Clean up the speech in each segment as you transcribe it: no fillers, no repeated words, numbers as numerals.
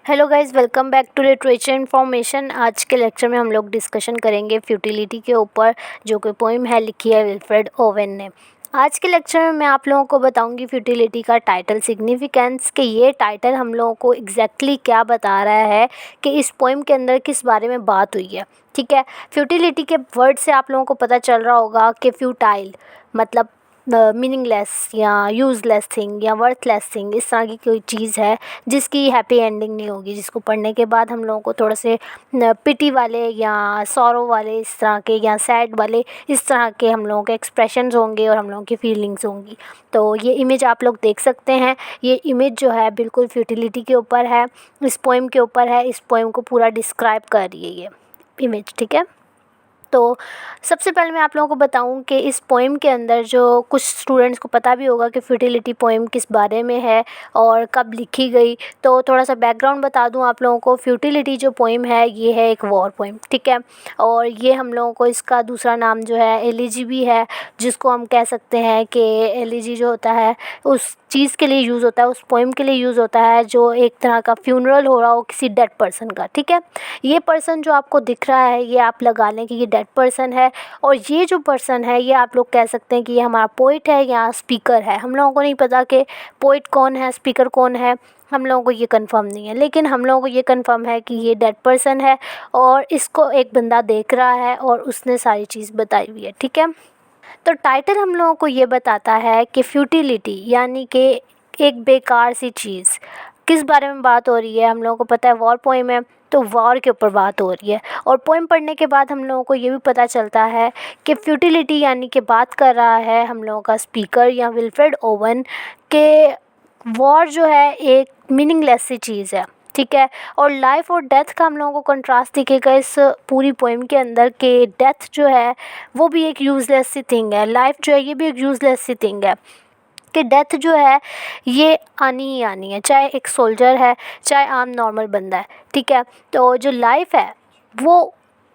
Hello guys, welcome back to literature information. आज के lecture में हम लोग डिस्कशन करेंगे फ्यूटिलिटी के ऊपर, जो कि पोइम है, लिखी है विल्फ्रेड ओवेन ने। आज के लेक्चर में मैं आप लोगों को बताऊंगी फ्यूटिलिटी का टाइटल सिग्निफिकेंस, कि ये टाइटल हम लोगों को एग्जैक्टली क्या बता रहा है कि इस पोइम के अंदर किस बारे में बात हुई है। ठीक है, फ्यूटिलिटी के वर्ड से आप लोगों को पता चल रहा होगा कि फ्यूटाइल मतलब मीनिंगलेस या यूज़लेस थिंग या वर्थलेस थिंग, इस तरह की कोई चीज़ है जिसकी हैप्पी एंडिंग नहीं होगी, जिसको पढ़ने के बाद हम लोगों को थोड़े से पिटी वाले या सॉरो वाले इस तरह के या सैड वाले इस तरह के हम लोगों के एक्सप्रेशंस होंगे और हम लोगों की फीलिंग्स होंगी। तो ये इमेज आप लोग देख सकते हैं। ये इमेज जो है बिल्कुल फ्यूटिलिटी के ऊपर है, इस पोइम के ऊपर है। इस पोइम को पूरा डिस्क्राइब कर रही है ये इमेज। ठीक है, तो सबसे पहले मैं आप लोगों को बताऊं कि इस पोइम के अंदर, जो कुछ स्टूडेंट्स को पता भी होगा कि फ्यूटिलिटी पोइम किस बारे में है और कब लिखी गई, तो थोड़ा सा बैकग्राउंड बता दूं आप लोगों को। फ्यूटिलिटी जो पोइम है ये है एक वॉर पोइम। ठीक है, और ये हम लोगों को इसका दूसरा नाम जो है एलिजी भी है, जिसको हम कह सकते हैं कि एलिजी जो होता है उस चीज़ के लिए यूज़ होता है, उस पोइम के लिए यूज़ होता है जो एक तरह का फ्यूनरल हो रहा हो किसी डेड पर्सन का। ठीक है, ये पर्सन जो आपको दिख रहा है ये आप लगा लें कि ये डेड पर्सन है, और ये जो पर्सन है ये आप लोग कह सकते हैं कि ये हमारा पोइट है या स्पीकर है। हम लोगों को नहीं पता कि पोइट कौन है, स्पीकर कौन है, हम लोगों को ये कंफर्म नहीं है, लेकिन हम लोगों को ये कंफर्म है कि ये डेड पर्सन है और इसको एक बंदा देख रहा है और उसने सारी चीज़ बताई हुई है। ठीक है, तो टाइटल हम लोगों को ये बताता है कि फ्यूटिलिटी यानी कि एक बेकार सी चीज़, किस बारे में बात हो रही है। हम लोगों को पता है वॉर पोइम है, तो वॉर के ऊपर बात हो रही है। और पोइम पढ़ने के बाद हम लोगों को ये भी पता चलता है कि फ्यूटिलिटी यानी कि बात कर रहा है हम लोगों का स्पीकर या विल्फ्रेड ओवन, के वॉर जो है एक मीनिंगलेस सी चीज़ है। ठीक है, और लाइफ और डेथ का हम लोगों को कंट्रास्ट दिखेगा इस पूरी पोइम के अंदर, कि डेथ जो है वो भी एक यूज़लेस सी थिंग है, लाइफ जो है ये भी एक यूज़लेस सी थिंग है, कि डेथ जो है ये आनी ही आनी है, चाहे एक सोल्जर है चाहे आम नॉर्मल बंदा है। ठीक है, तो जो लाइफ है वो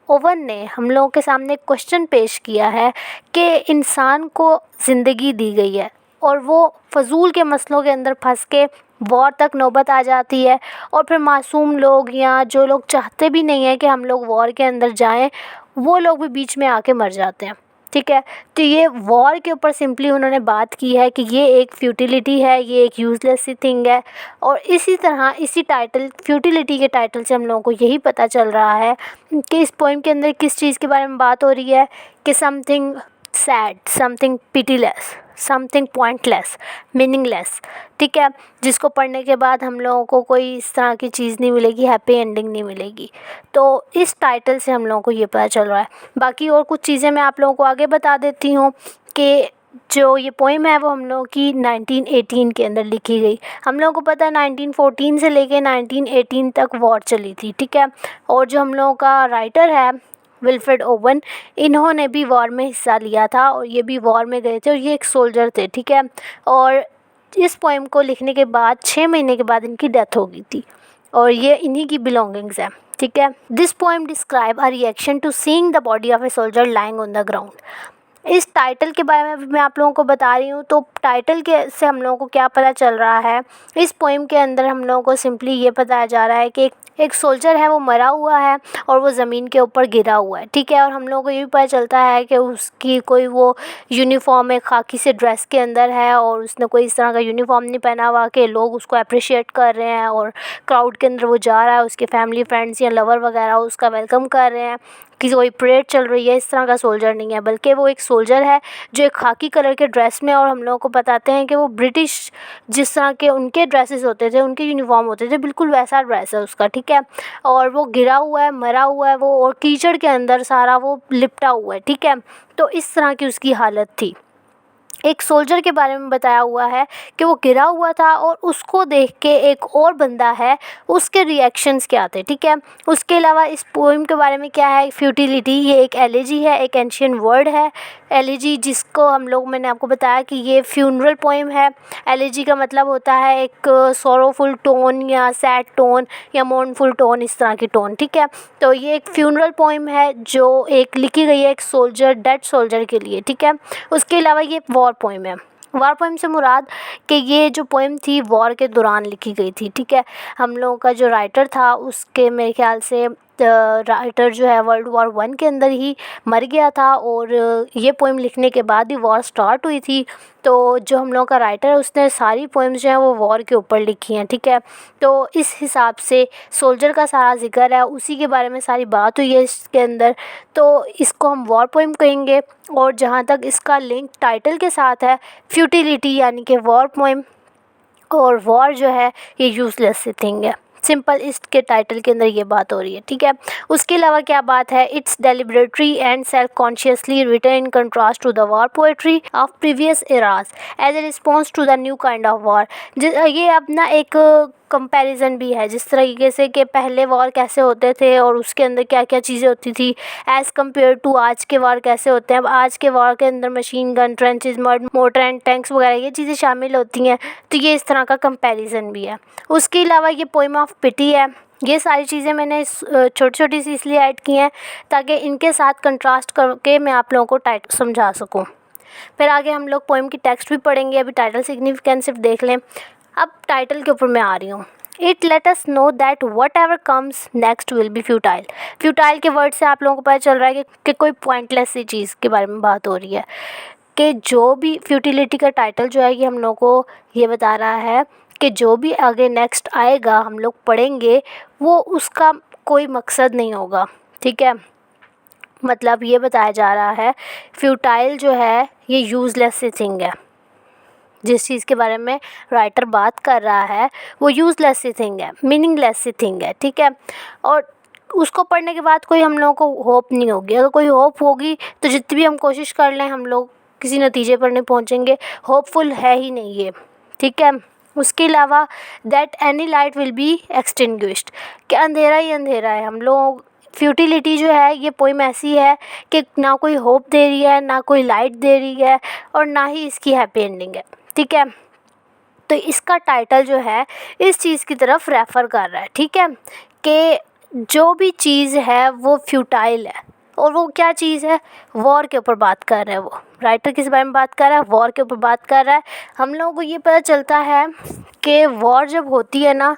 ओवन ने हम लोगों के सामने क्वेश्चन पेश किया है कि इंसान को ज़िंदगी दी गई है और वो फ़जूल के मसलों के अंदर फंस के वॉर तक नौबत आ जाती है, और फिर मासूम लोग या जो लोग चाहते भी नहीं हैं कि हम लोग वॉर के अंदर जाएं, वो लोग भी बीच में आके मर जाते हैं। ठीक है, तो ये वॉर के ऊपर सिंपली उन्होंने बात की है कि ये एक फ्यूटिलिटी है, ये एक यूज़लेस सी थिंग है। और इसी तरह इसी टाइटल फ्यूटिलिटी के टाइटल से हम लोगों को यही पता चल रहा है कि इस पोइम के अंदर किस चीज़ के बारे में बात हो रही है, कि something sad, something pitiless, something pointless, meaningless. ठीक है, जिसको पढ़ने के बाद हम लोगों को कोई इस तरह की चीज़ नहीं मिलेगी, हैप्पी एंडिंग नहीं मिलेगी। तो इस टाइटल से हम लोगों को ये पता चल रहा है। बाकी और कुछ चीज़ें मैं आप लोगों को आगे बता देती हूँ कि जो ये पोइम है वो हम लोगों की 1918 के अंदर लिखी गई। हम लोगों को पता है 1914 से लेके 1918 तक वॉर चली थी। ठीक है, और जो हम लोगों का राइटर है विल्फ्रेड ओवन, इन्होंने भी वॉर में हिस्सा लिया था और ये भी वॉर में गए थे और ये एक सोल्जर थे। ठीक है, और इस पोइम को लिखने के बाद 6 महीने के बाद इनकी डेथ हो गई थी, और ये इन्हीं की बिलोंगिंग्स है। ठीक है, this poem describe a reaction to seeing the body of a soldier lying on the ground. इस टाइटल के बारे में भी मैं आप लोगों को बता रही हूँ। तो टाइटल के से हम लोगों को क्या पता चल रहा है, इस पोइम के अंदर हम लोगों को सिंपली ये बताया जा रहा है कि एक सोल्जर है, वो मरा हुआ है और वो ज़मीन के ऊपर गिरा हुआ है। ठीक है, और हम लोगों को ये भी पता चलता है कि उसकी कोई वो यूनिफॉर्म है, खाकी से ड्रेस के अंदर है, और उसने कोई इस तरह का यूनिफॉर्म नहीं पहना हुआ कि लोग उसको अप्रिशिएट कर रहे हैं, और क्राउड के अंदर वो जा रहा है, उसके फैमिली फ्रेंड्स या लवर वगैरह उसका वेलकम कर रहे हैं, कि कोई परेड चल रही है। इस तरह का सोल्जर नहीं है, बल्कि वो एक सोल्जर है जो एक खाकी कलर के ड्रेस में, और हम लोगों को बताते हैं कि वो ब्रिटिश जिस तरह के उनके ड्रेसेस होते थे, उनके यूनिफॉर्म होते थे, बिल्कुल वैसा ड्रेस है उसका। ठीक है, और वो गिरा हुआ है, मरा हुआ है वो, और कीचड़ के अंदर सारा वो लिपटा हुआ है। ठीक है, तो इस तरह की उसकी हालत थी। एक सोल्जर के बारे में बताया हुआ है कि वो गिरा हुआ था और उसको देख के एक और बंदा है, उसके रिएक्शंस क्या थे। ठीक है, उसके अलावा इस पोइम के बारे में क्या है, फ्यूटिलिटी ये एक एलिजी है, एक एंशियंट वर्ड है एलिजी, जिसको हम लोग, मैंने आपको बताया कि ये फ्यूनरल पोइम है। एलिजी का मतलब होता है एक सोरोफुल टोन या सैड टोन या मोर्नफुल टोन, इस तरह की टोन। ठीक है, तो ये एक फ्यूनरल पोइम है जो एक लिखी गई है एक सोल्जर, डेड सोल्जर के लिए। ठीक है, उसके अलावा ये वॉर पोइम है। वॉर पोएम से मुराद कि ये जो पोएम थी वॉर के दौरान लिखी गई थी, ठीक है। हम लोगों का जो राइटर था उसके मेरे ख्याल से राइटर जो है वर्ल्ड वॉर 1 के अंदर ही मर गया था और ये पोएम लिखने के बाद ही वॉर स्टार्ट हुई थी। तो जो हम लोगों का राइटर है उसने सारी पोएम्स जो हैं वो वॉर के ऊपर लिखी हैं, ठीक है। तो इस हिसाब से सोल्जर का सारा ज़िक्र है, उसी के बारे में सारी बात हुई है इसके अंदर, तो इसको हम वॉर पोएम कहेंगे। और जहाँ तक इसका लिंक टाइटल के साथ है, फ्यूटिलिटी यानी कि वॉर पोएम, और वॉर जो है ये यूज़लेस सी थिंग है। सिंपल इसके टाइटल के अंदर ये बात हो रही है, ठीक है। उसके अलावा क्या बात है, it's deliberately and self consciously written in contrast to the war poetry of previous eras as a response to the new kind of war. ये अपना एक कंपैरिजन भी है, जिस तरीके से कि पहले वॉर कैसे होते थे और उसके अंदर क्या क्या चीज़ें होती थी एज़ कम्पेयर टू आज के वॉर कैसे होते हैं। अब आज के वॉर के अंदर machine gun, trenches, motor and tanks वगैरह ये चीज़ें शामिल होती हैं, तो ये इस तरह का कंपैरिजन भी है। उसके अलावा ये पोएम ऑफ पिटी है। ये सारी चीज़ें मैंने छोटी छोटी सी इसलिए ऐड की हैं ताकि इनके साथ कंट्रास्ट करके मैं आप लोगों को टाइटल समझा सकूँ। फिर आगे हम लोग पोएम की टेक्स्ट भी पढ़ेंगे, अभी टाइटल सिग्निफिकेंस सिर्फ देख लें। अब टाइटल के ऊपर मैं आ रही हूँ। It let us know that what ever comes next will be futile. Futile के वर्ड से आप लोगों को पता चल रहा है कि कोई पॉइंटलेस सी चीज़ के बारे में बात हो रही है, कि जो भी फ्यूटिलिटी का टाइटल जो है ये हम लोग को ये बता रहा है कि जो भी आगे नेक्स्ट आएगा हम लोग पढ़ेंगे वो उसका कोई मकसद नहीं होगा, ठीक है। मतलब ये बताया जा रहा है फ्यूटाइल जो है ये यूज़लेस सी थिंग है। जिस चीज़ के बारे में राइटर बात कर रहा है वो यूज़लेस सी थिंग है, मीनिंगलेस सी थिंग है, ठीक है। और उसको पढ़ने के बाद कोई हम लोगों को होप नहीं होगी। अगर कोई होप होगी तो जितनी भी हम कोशिश कर लें हम लोग किसी नतीजे पर नहीं पहुंचेंगे। होपफुल है ही नहीं ये, ठीक है। उसके अलावा that any light will be extinguished, कि अंधेरा ही अंधेरा है। हम लोग फ्यूटिलिटी जो है ये पोइम ऐसी है कि ना कोई होप दे रही है, ना कोई लाइट दे रही है, और ना ही इसकी हैप्पी एंडिंग है, ठीक है। तो इसका टाइटल जो है इस चीज़ की तरफ रेफ़र कर रहा है, ठीक है, कि जो भी चीज़ है वो फ्यूटाइल है। और वो क्या चीज़ है, वॉर के ऊपर बात कर रहा है। वो राइटर किस बारे में बात कर रहा है, वॉर के ऊपर बात कर रहा है। हम लोगों को ये पता चलता है कि वॉर जब होती है ना,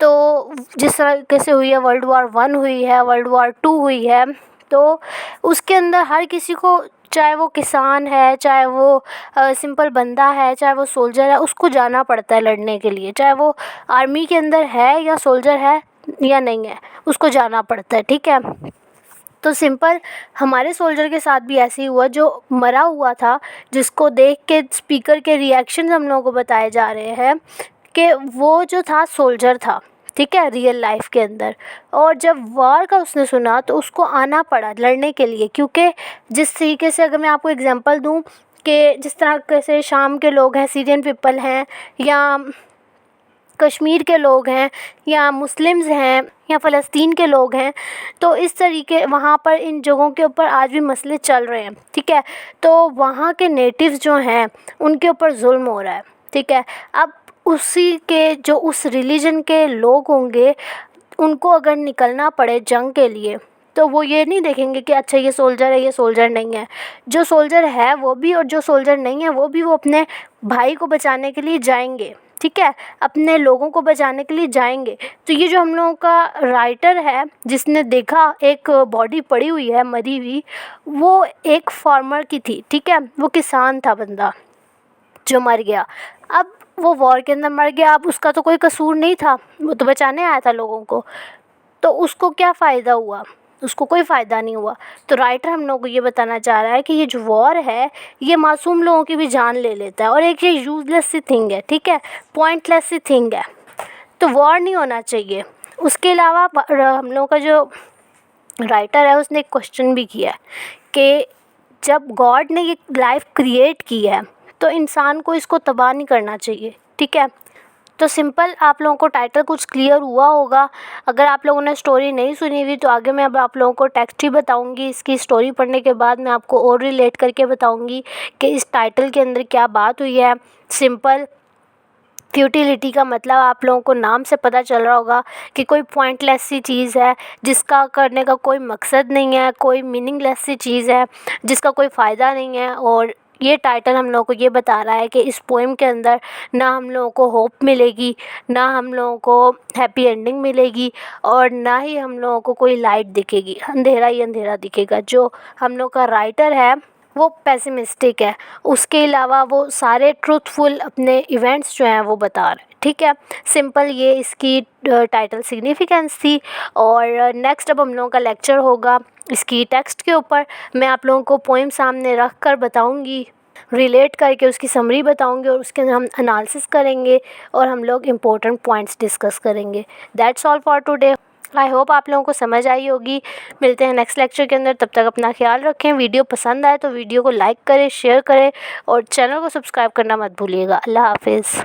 तो जिस तरीके से हुई है, वर्ल्ड वॉर 1 हुई है, वर्ल्ड वॉर 2 हुई है, तो उसके अंदर हर किसी को, चाहे वो किसान है, चाहे वो सिंपल बंदा है, चाहे वो सोल्जर है, उसको जाना पड़ता है लड़ने के लिए। चाहे वो आर्मी के अंदर है या सोल्जर है या नहीं है, उसको जाना पड़ता है, ठीक है। तो सिंपल हमारे सोल्जर के साथ भी ऐसे ही हुआ, जो मरा हुआ था, जिसको देख के स्पीकर के रिएक्शन हम लोगों को बताए जा रहे हैं कि वो जो था सोल्जर था, ठीक है, रियल लाइफ के अंदर। और जब वॉर का उसने सुना तो उसको आना पड़ा लड़ने के लिए, क्योंकि जिस तरीके से, अगर मैं आपको एग्जांपल दूं, कि जिस तरह से शाम के लोग हैं, सीरियन पीपल हैं, या कश्मीर के लोग हैं, या मुस्लिम्स हैं, या फ़लस्तीन के लोग हैं, तो इस तरीके वहाँ पर इन जगहों के ऊपर आज भी मसले चल रहे हैं, ठीक है। तो वहाँ के नेटिव्स जो हैं उनके ऊपर जुल्म हो रहा है, ठीक है। अब उसी के जो उस रिलीजन के लोग होंगे, उनको अगर निकलना पड़े जंग के लिए, तो वो ये नहीं देखेंगे कि अच्छा ये सोल्जर है, ये सोल्जर नहीं है। जो सोल्जर है वो भी, और जो सोल्जर नहीं है वो भी, वो अपने भाई को बचाने के लिए जाएंगे, ठीक है, अपने लोगों को बचाने के लिए जाएंगे। तो ये जो हम लोगों का राइटर है जिसने देखा एक बॉडी पड़ी हुई है मरी हुई, वो एक फार्मर की थी, ठीक है, वो किसान था बंदा जो मर गया। अब वो वॉर के अंदर मर गया, अब उसका तो कोई कसूर नहीं था, वो तो बचाने आया था लोगों को, तो उसको क्या फ़ायदा हुआ, उसको कोई फ़ायदा नहीं हुआ। तो राइटर हम लोगों को ये बताना चाह रहा है कि ये जो वॉर है ये मासूम लोगों की भी जान ले लेता है, और एक ये यूज़लेस सी थिंग है, ठीक है, पॉइंटलेस सी थिंग है, तो वॉर नहीं होना चाहिए। उसके अलावा हम लोगों का जो राइटर है उसने एक क्वेश्चन भी किया है कि जब गॉड ने ये लाइफ क्रिएट की है तो इंसान को इसको तबाह नहीं करना चाहिए, ठीक है। तो सिंपल आप लोगों को टाइटल कुछ क्लियर हुआ होगा। अगर आप लोगों ने स्टोरी नहीं सुनी हुई तो आगे मैं अब आप लोगों को टेक्स्ट ही बताऊंगी। इसकी स्टोरी पढ़ने के बाद मैं आपको और रिलेट करके बताऊंगी कि इस टाइटल के अंदर क्या बात हुई है। सिंपल फ्यूटिलिटी का मतलब आप लोगों को नाम से पता चल रहा होगा कि कोई पॉइंटलेस सी चीज़ है जिसका करने का कोई मकसद नहीं है, कोई मीनिंगलेस सी चीज़ है जिसका कोई फ़ायदा नहीं है। और ये टाइटल हम लोगों को ये बता रहा है कि इस पोएम के अंदर ना हम लोगों को होप मिलेगी, ना हम लोगों को हैप्पी एंडिंग मिलेगी और ना ही हम लोगों को कोई लाइट दिखेगी, अंधेरा ही अंधेरा दिखेगा। जो हम लोग का राइटर है वो पेसिमिस्टिक है, उसके अलावा वो सारे ट्रूथफुल अपने इवेंट्स जो हैं वो बता रहे हैं। ठीक है, सिंपल ये इसकी टाइटल सिग्निफिकेंस थी। और नेक्स्ट अब हम लोगों का लेक्चर होगा इसकी टेक्स्ट के ऊपर। मैं आप लोगों को पोएम सामने रख कर बताऊँगी, रिलेट करके उसकी समरी बताऊंगी और उसके अंदर हम एनालिसिस करेंगे और हम लोग इम्पोर्टेंट पॉइंट्स डिस्कस करेंगे। That's all for today. I hope आप लोगों को समझ आई होगी। मिलते हैं नेक्स्ट लेक्चर के अंदर, तब तक अपना ख्याल रखें। वीडियो पसंद आए तो वीडियो को लाइक करें, शेयर करें और चैनल को सब्सक्राइब करना मत भूलिएगा। अल्लाह हाफिज़।